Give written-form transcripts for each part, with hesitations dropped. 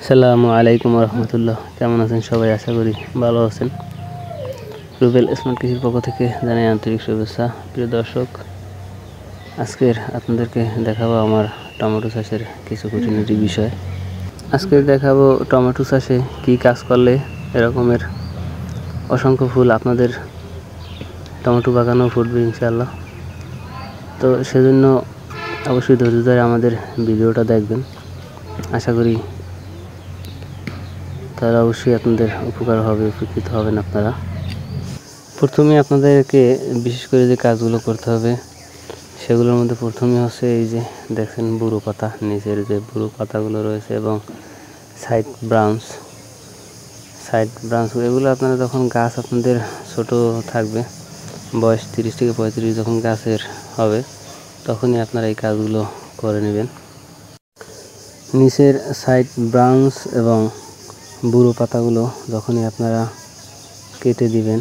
আসসালামু আলাইকুম রহমতুল্লাহ। কেমন আছেন সবাই? আশা করি ভালো আছেন। রুবেল স্মার্ট কৃষির পক্ষ থেকে জানাই আন্তরিক শুভেচ্ছা। প্রিয় দর্শক, আজকের আপনাদেরকে দেখাবো আমার টমেটো চাষের কিছু খুঁটিনাটি বিষয়। আজকে দেখাবো টমেটো চাষে কী কাজ করলে এরকমের অসংখ্য ফুল আপনাদের টমেটো বাগানেও ফুটবে ইনশাআল্লাহ। তো সেজন্য অবশ্যই ধৈর্য ধরে আমাদের ভিডিওটা দেখবেন। আশা করি তারা অবশ্যই আপনাদের উপকার হবে, উপকৃত হবেন আপনারা। প্রথমে আপনাদেরকে বিশেষ করে যে কাজগুলো করতে হবে সেগুলোর মধ্যে প্রথমে হচ্ছে এই যে দেখছেন বুড়ো পাতা, নিচের যে বুড়ো পাতাগুলো রয়েছে এবং সাইড ব্রাঞ্চ এগুলো আপনারা যখন গাছ আপনাদের ছোট থাকবে, বয়স 30 থেকে 35 যখন গাছের হবে তখনই আপনারা এই কাজগুলো করে নেবেন। নিচের সাইড ব্রাঞ্চ এবং বুড়ো পাতাগুলো যখনই আপনারা কেটে দিবেন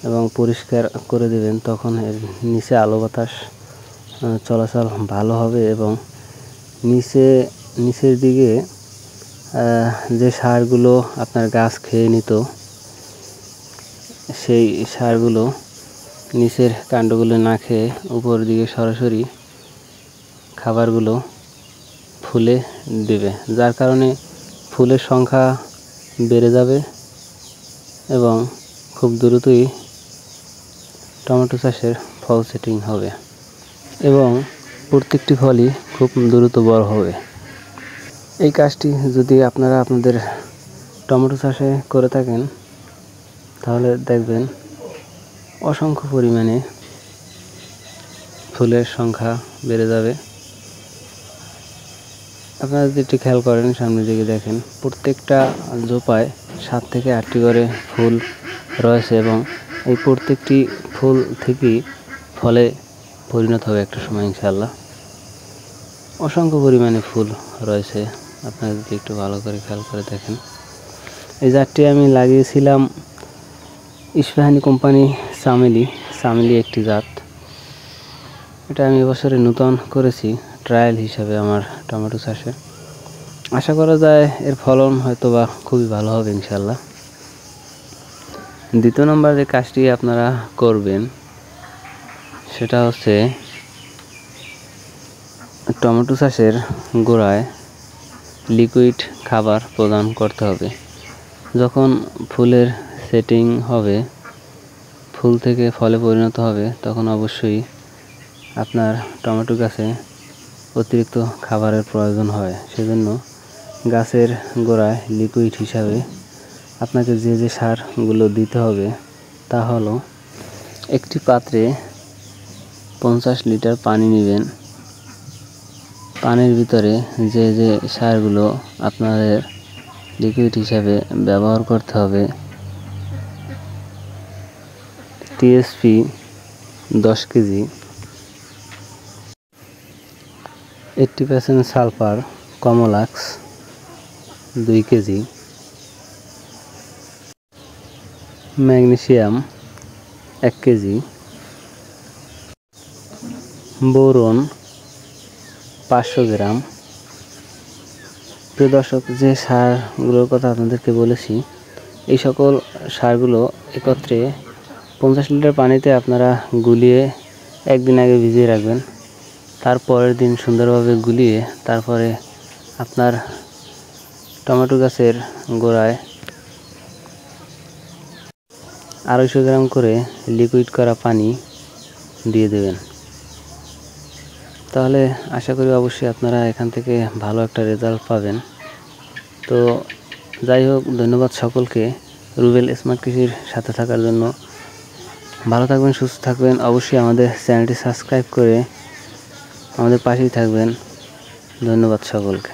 এবং পরিষ্কার করে দেবেন তখন এর নিচে আলো বাতাস চলাচল ভালো হবে এবং নিচের দিকে যে সারগুলো আপনার গাছ খেয়ে নিত সেই সারগুলো নিচের কাণ্ডগুলো না খেয়ে উপর দিকে সরাসরি খাবারগুলো ফুলে দেবে, যার কারণে ফুলের সংখ্যা বেড়ে যাবে এবং খুব দ্রুতই টমেটো চাষের ফল সেটিং হবে এবং প্রত্যেকটি ফলই খুব দ্রুত বড় হবে। এই কাজটি যদি আপনারা আপনাদের টমেটো চাষে করে থাকেন তাহলে দেখবেন অসংখ্য পরিমাণে ফুলের সংখ্যা বেড়ে যাবে। আপনারা যদি একটু খেয়াল করেন, সামনের দিকে দেখেন প্রত্যেকটা জোপায় 7 থেকে 8টি করে ফুল রয়েছে এবং এই প্রত্যেকটি ফুল থেকেই ফলে পরিণত হবে একটা সময় ইনশাআল্লাহ। অসংখ্য পরিমাণে ফুল রয়েছে, আপনারা যদি একটু ভালো করে খেয়াল করে দেখেন। এই জাতটি আমি লাগিয়েছিলাম ইস্পাহানি কোম্পানি চামেলি একটি জাত। এটা আমি এবছরে নূতন করেছি ট্রায়াল হিসাবে আমার টমেটো চাষে। আশা করা যায় এর ফলন হয়তো বা খুবই ভালো হবে ইনশাআল্লাহ। দ্বিতীয় নম্বর যে কাজটি আপনারা করবেন সেটা হচ্ছে টমেটো চাষের গোড়ায় লিকুইড খাবার প্রদান করতে হবে। যখন ফুলের সেটিং হবে, ফুল থেকে ফলে পরিণত হবে, তখন অবশ্যই আপনার টমেটো গাছে অতিরিক্ত খাবারের প্রয়োজন হয়। সেজন্য গাছের গোড়ায় লিকুইড হিসাবে আপনাকে যে সারগুলো দিতে হবে তা হলো একটি পাত্রে 50 লিটার পানি নেবেন। পানির ভিতরে যে সারগুলো আপনাদের লিকুইড হিসাবে ব্যবহার করতে হবে, টিএসপি 10 কেজি, 80% সালফার কমলাক্স 2 KG, magnesium 1 KG, boron 500 gram. প্রিয় দর্শক, যে সারগুলোর কথা আপনাদেরকে বলেছি এই সকল সারগুলো একত্রে 50 লিটার পানিতে আপনারা গুলিয়ে একদিন আগে ভিজিয়ে রাখবেন। তারপরের দিন সুন্দরভাবে গুলিয়ে তারপরে আপনার টমেটো গাছের গোড়ায় 250 গ্রাম করে লিকুইড করা পানি দিয়ে দেবেন। তাহলে আশা করি অবশ্যই আপনারা এখান থেকে ভালো একটা রেজাল্ট পাবেন। তো যাই হোক, ধন্যবাদ সকলকে রুবেল স্মার্ট কৃষির সাথে থাকার জন্য। ভালো থাকবেন, সুস্থ থাকবেন। অবশ্যই আমাদের চ্যানেলটি সাবস্ক্রাইব করে আমাদের পাশেই থাকবেন। ধন্যবাদ সকলকে।